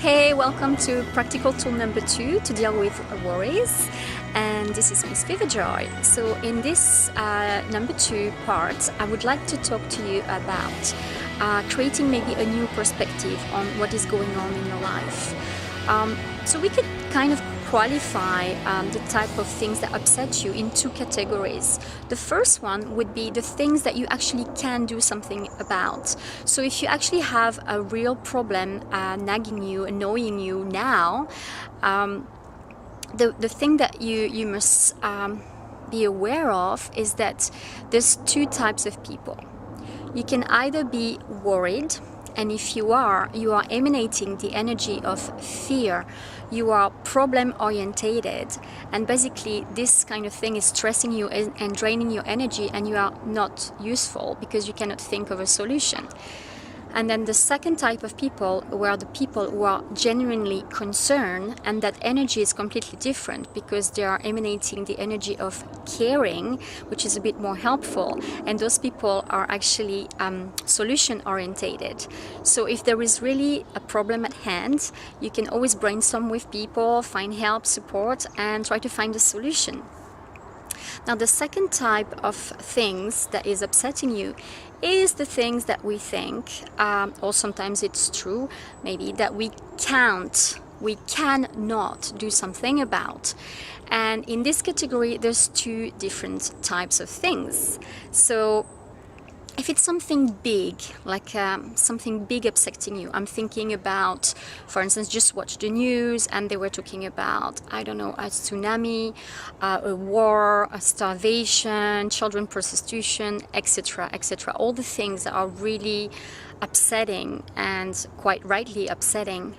Hey, welcome to practical tool number 2 to deal with worries, and this is Miss Vivajoy. So in this number 2 part, I would like to talk to you about creating maybe a new perspective on what is going on in your life. So we could kind of qualify the type of things that upset you in 2 categories. The first one would be the things that you actually can do something about. So if you actually have a real problem nagging you, annoying you now, the thing that you must be aware of is that there's 2 types of people. You can either be worried, and if you are emanating the energy of fear. You are problem orientated, and basically this kind of thing is stressing you and draining your energy, and you are not useful because you cannot think of a solution. And then the second type of people were the people who are genuinely concerned, and that energy is completely different because they are emanating the energy of caring, which is a bit more helpful, and those people are actually solution orientated. So if there is really a problem at hand, you can always brainstorm with people, find help, support, and try to find a solution. Now, the second type of things that is upsetting you is the things that we think, or sometimes it's true, maybe, that we cannot do something about. And in this category, there's 2 different types of things. So if it's something big, like something big upsetting you, I'm thinking about, for instance, just watch the news and they were talking about, I don't know, a tsunami, a war, a starvation, children prostitution, etc., etc. All the things that are really upsetting and quite rightly upsetting.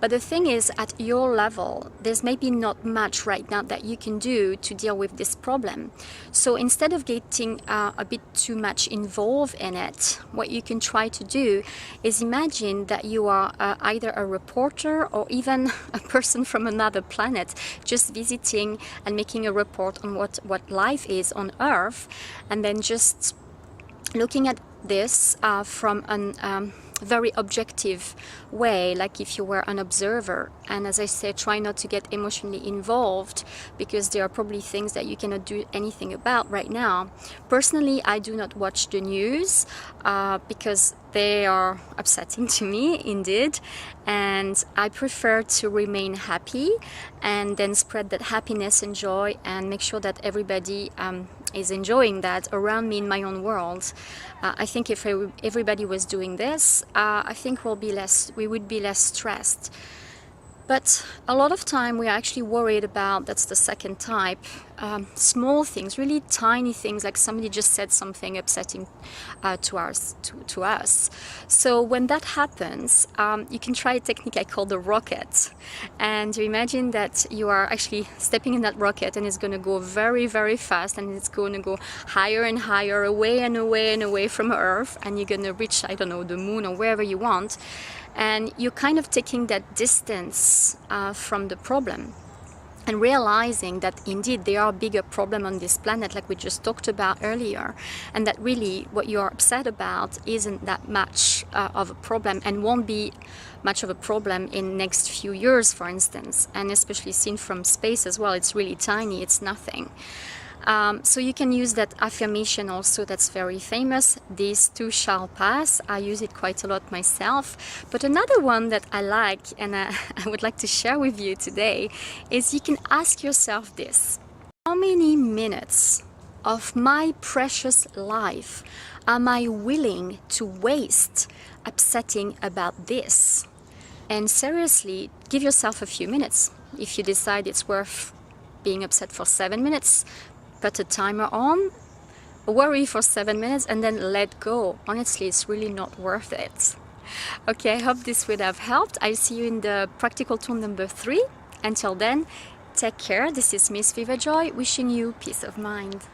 But the thing is, at your level, there's maybe not much right now that you can do to deal with this problem. So instead of getting a bit too much involved in it, what you can try to do is imagine that you are either a reporter or even a person from another planet, just visiting and making a report on what life is on Earth, and then just looking at this from an very objective way, like if you were an observer. And as I said, try not to get emotionally involved because there are probably things that you cannot do anything about right now. Personally, I do not watch the news because they are upsetting to me indeed, and I prefer to remain happy and then spread that happiness and joy and make sure that everybody is enjoying that around me in my own world. I think if everybody was doing this, I think we would be less stressed. But a lot of time we are actually worried about, that's the second type, small things, really tiny things, like somebody just said something upsetting to us. So when that happens, you can try a technique I call the rocket. And you imagine that you are actually stepping in that rocket, and it's going to go very, very fast, and it's going to go higher and higher, away and away and away from Earth, and you're going to reach, I don't know, the moon or wherever you want. And you're kind of taking that distance from the problem and realizing that indeed there are a bigger problem on this planet, like we just talked about earlier, and that really what you're upset about isn't that much of a problem and won't be much of a problem in next few years, for instance, and especially seen from space as well. It's really tiny, it's nothing. So you can use that affirmation also, that's very famous, "This too shall pass." I use it quite a lot myself. But another one that I like and I would like to share with you today is you can ask yourself this: how many minutes of my precious life am I willing to waste upsetting about this? And seriously, give yourself a few minutes. If you decide it's worth being upset for 7 minutes, put a timer on, worry for 7 minutes, and then let go. Honestly, it's really not worth it. Okay, I hope this would have helped. I'll see you in the practical tool number 3. Until then, take care. This is Miss Vivajoy, wishing you peace of mind.